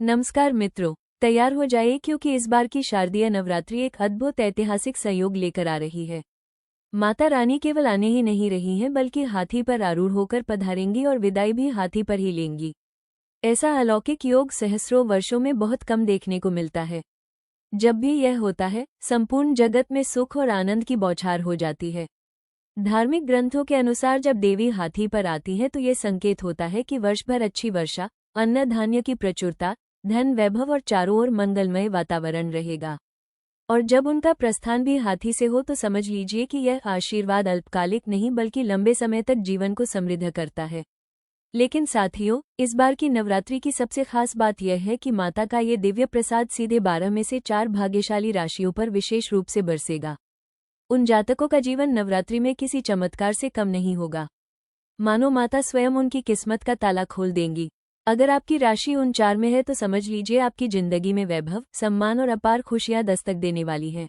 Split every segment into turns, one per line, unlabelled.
नमस्कार मित्रों, तैयार हो जाइए क्योंकि इस बार की शारदीय नवरात्रि एक अद्भुत ऐतिहासिक संयोग लेकर आ रही है। माता रानी केवल आने ही नहीं रही हैं बल्कि हाथी पर आरूढ़ होकर पधारेंगी और विदाई भी हाथी पर ही लेंगी। ऐसा अलौकिक योग सहस्रों वर्षों में बहुत कम देखने को मिलता है। जब भी यह होता है, संपूर्ण जगत में सुख और आनंद की बौछार हो जाती है। धार्मिक ग्रंथों के अनुसार जब देवी हाथी पर आती है तो ये संकेत होता है कि वर्ष भर अच्छी वर्षा, अन्न धान्य की प्रचुरता, धन वैभव और चारों ओर मंगलमय वातावरण रहेगा। और जब उनका प्रस्थान भी हाथी से हो तो समझ लीजिए कि यह आशीर्वाद अल्पकालिक नहीं बल्कि लंबे समय तक जीवन को समृद्ध करता है। लेकिन साथियों, इस बार की नवरात्रि की सबसे खास बात यह है कि माता का ये दिव्य प्रसाद सीधे 12 में से 4 भाग्यशाली राशियों पर विशेष रूप से बरसेगा। उन जातकों का जीवन नवरात्रि में किसी चमत्कार से कम नहीं होगा। मानो माता स्वयं उनकी किस्मत का ताला खोल देंगी। अगर आपकी राशि उन 4 में है तो समझ लीजिए आपकी जिंदगी में वैभव, सम्मान और अपार खुशियां दस्तक देने वाली हैं।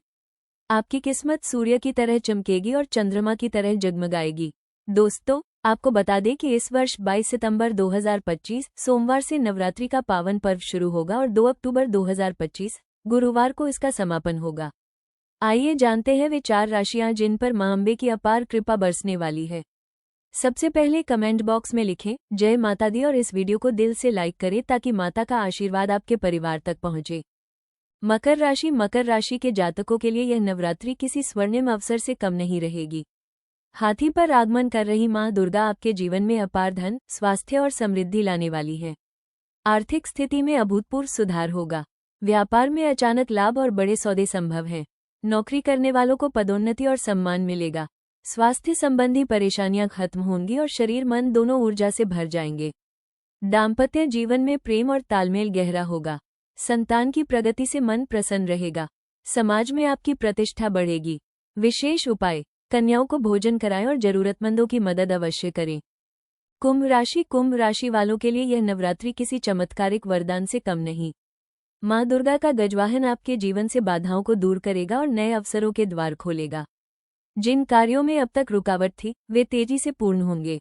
आपकी किस्मत सूर्य की तरह चमकेगी और चंद्रमा की तरह जगमगाएगी। दोस्तों, आपको बता दें कि इस वर्ष 22 सितंबर 2025 सोमवार से नवरात्रि का पावन पर्व शुरू होगा और 2 अक्टूबर 2025 गुरुवार को इसका समापन होगा। आइए जानते हैं वे 4 राशियां जिन पर मां अम्बे की अपार कृपा बरसने वाली है। सबसे पहले कमेंट बॉक्स में लिखें जय माता दी और इस वीडियो को दिल से लाइक करें ताकि माता का आशीर्वाद आपके परिवार तक पहुंचे। मकर राशि के जातकों के लिए यह नवरात्रि किसी स्वर्णिम अवसर से कम नहीं रहेगी। हाथी पर आगमन कर रही मां दुर्गा आपके जीवन में अपार धन, स्वास्थ्य और समृद्धि लाने वाली है। आर्थिक स्थिति में अभूतपूर्व सुधार होगा। व्यापार में अचानक लाभ और बड़े सौदे संभव हैं। नौकरी करने वालों को पदोन्नति और सम्मान मिलेगा। स्वास्थ्य संबंधी परेशानियां खत्म होंगी और शरीर मन दोनों ऊर्जा से भर जाएंगे। दाम्पत्य जीवन में प्रेम और तालमेल गहरा होगा। संतान की प्रगति से मन प्रसन्न रहेगा। समाज में आपकी प्रतिष्ठा बढ़ेगी। विशेष उपाय, कन्याओं को भोजन कराएं और जरूरतमंदों की मदद अवश्य करें। कुंभ राशि वालों के लिए यह नवरात्रि किसी चमत्कारिक वरदान से कम नहीं। मां दुर्गा का गजवाहन आपके जीवन से बाधाओं को दूर करेगा और नए अवसरों के द्वार खोलेगा। जिन कार्यों में अब तक रुकावट थी, वे तेजी से पूर्ण होंगे।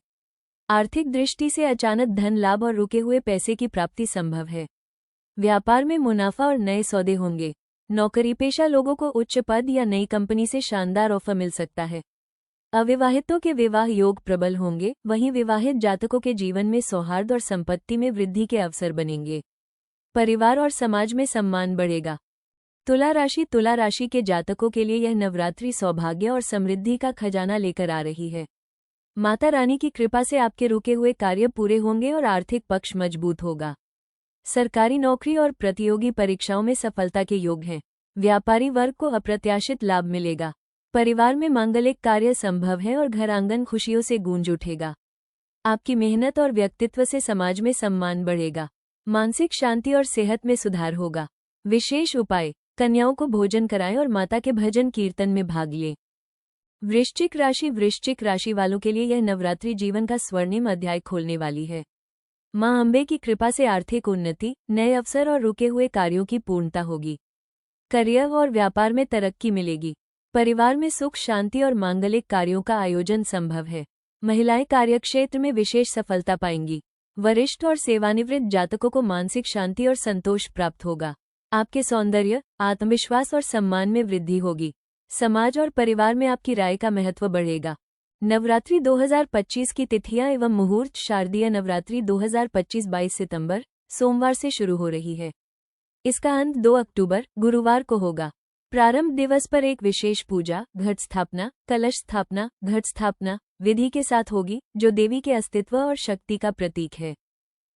आर्थिक दृष्टि से अचानक धन लाभ और रुके हुए पैसे की प्राप्ति संभव है। व्यापार में मुनाफा और नए सौदे होंगे। नौकरी पेशा लोगों को उच्च पद या नई कंपनी से शानदार ऑफर मिल सकता है। अविवाहितों के विवाह योग प्रबल होंगे, वहीं विवाहित जातकों के जीवन में सौहार्द और संपत्ति में वृद्धि के अवसर बनेंगे। परिवार और समाज में सम्मान बढ़ेगा। तुला राशि के जातकों के लिए यह नवरात्रि सौभाग्य और समृद्धि का खजाना लेकर आ रही है। माता रानी की कृपा से आपके रुके हुए कार्य पूरे होंगे और आर्थिक पक्ष मजबूत होगा। सरकारी नौकरी और प्रतियोगी परीक्षाओं में सफलता के योग हैं। व्यापारी वर्ग को अप्रत्याशित लाभ मिलेगा। परिवार में मांगलिक कार्य संभव है और घर आंगन खुशियों से गूंज उठेगा। आपकी मेहनत और व्यक्तित्व से समाज में सम्मान बढ़ेगा। मानसिक शांति और सेहत में सुधार होगा। विशेष उपाय, कन्याओं को भोजन कराएं और माता के भजन कीर्तन में भाग लें। वृश्चिक राशि वालों के लिए यह नवरात्रि जीवन का स्वर्णिम अध्याय खोलने वाली है। मां अम्बे की कृपा से आर्थिक उन्नति, नए अवसर और रुके हुए कार्यों की पूर्णता होगी। करियर और व्यापार में तरक्की मिलेगी। परिवार में सुख शांति और मांगलिक कार्यों का आयोजन संभव है। महिलाएं कार्यक्षेत्र में विशेष सफलता पाएंगी। वरिष्ठ और सेवानिवृत्त जातकों को मानसिक शांति और संतोष प्राप्त होगा। आपके सौंदर्य, आत्मविश्वास और सम्मान में वृद्धि होगी। समाज और परिवार में आपकी राय का महत्व बढ़ेगा। नवरात्रि 2025 की तिथियां एवं मुहूर्त। शारदीय नवरात्रि 2025 22 सितंबर सोमवार से शुरू हो रही है। इसका अंत 2 अक्टूबर गुरुवार को होगा। प्रारंभ दिवस पर एक विशेष पूजा, घट स्थापना, कलश स्थापना, घट स्थापना विधि के साथ होगी, जो देवी के अस्तित्व और शक्ति का प्रतीक है।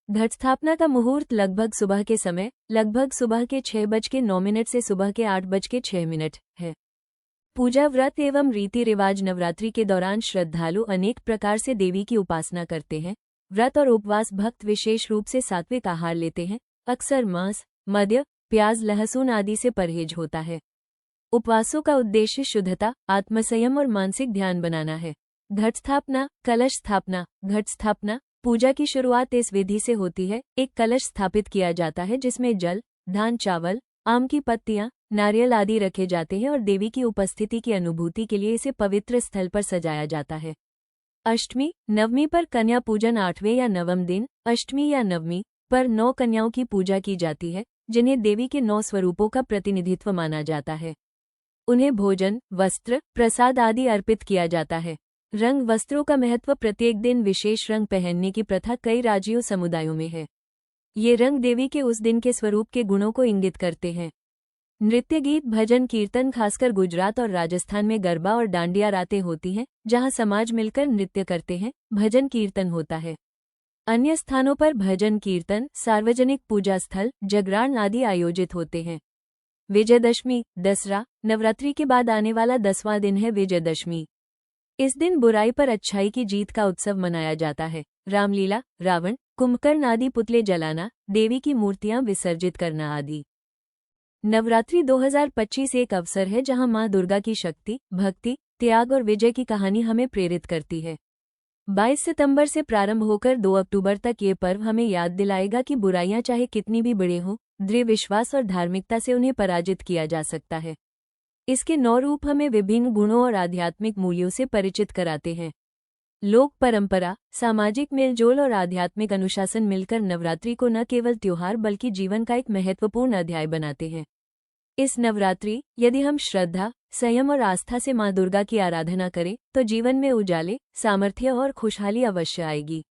घट स्थापना का मुहूर्त लगभग सुबह के 6:09 से सुबह के 8:06 है। पूजा व्रत एवं रीति रिवाज। नवरात्रि के दौरान श्रद्धालु अनेक प्रकार से देवी की उपासना करते हैं। व्रत और उपवास भक्त विशेष रूप से सात्विक आहार लेते हैं। अक्सर मांस, मद्य, प्याज, लहसुन आदि से परहेज होता है। उपवासों का उद्देश्य शुद्धता, आत्मसंयम और मानसिक ध्यान बनाना है। घट स्थापना, कलश स्थापना। घट स्थापना पूजा की शुरुआत इस विधि से होती है। एक कलश स्थापित किया जाता है जिसमें जल, धान, चावल, आम की पत्तियां, नारियल आदि रखे जाते हैं और देवी की उपस्थिति की अनुभूति के लिए इसे पवित्र स्थल पर सजाया जाता है। अष्टमी, नवमी पर कन्या पूजन 8वें या नवम दिन, अष्टमी या नवमी, पर 9 कन्याओं की पूजा की जाती है, जिन्हें देवी के 9 स्वरूपों का प्रतिनिधित्व माना जाता है। उन्हें भोजन, वस्त्र, प्रसाद आदि अर्पित किया जाता है। रंग वस्त्रों का महत्व। प्रत्येक दिन विशेष रंग पहनने की प्रथा कई राज्यों समुदायों में है। ये रंग देवी के उस दिन के स्वरूप के गुणों को इंगित करते हैं। नृत्य, गीत, भजन, कीर्तन। खासकर गुजरात और राजस्थान में गरबा और डांडिया रातें होती हैं, जहां समाज मिलकर नृत्य करते हैं, भजन कीर्तन होता है। अन्य स्थानों पर भजन कीर्तन, सार्वजनिक पूजा स्थल, जागरण आदि आयोजित होते हैं। विजयदशमी, दसरा। नवरात्रि के बाद आने वाला 10वां दिन है विजयदशमी। इस दिन बुराई पर अच्छाई की जीत का उत्सव मनाया जाता है। रामलीला, रावण, कुंभकर्ण आदि पुतले जलाना, देवी की मूर्तियां विसर्जित करना आदि। नवरात्रि 2025 एक अवसर है जहां मां दुर्गा की शक्ति, भक्ति, त्याग और विजय की कहानी हमें प्रेरित करती है। 22 सितंबर से प्रारंभ होकर 2 अक्टूबर तक ये पर्व हमें याद दिलाएगा कि बुराइयां चाहे कितनी भी बड़ी हों, दृढ़ विश्वास और धार्मिकता से उन्हें पराजित किया जा सकता है। इसके 9 रूप हमें विभिन्न गुणों और आध्यात्मिक मूल्यों से परिचित कराते हैं। लोक परंपरा, सामाजिक मेलजोल और आध्यात्मिक अनुशासन मिलकर नवरात्रि को न केवल त्योहार बल्कि जीवन का एक महत्वपूर्ण अध्याय बनाते हैं। इस नवरात्रि, यदि हम श्रद्धा, संयम और आस्था से मां दुर्गा की आराधना करें, तो जीवन में उजाले, सामर्थ्य और खुशहाली अवश्य आएगी।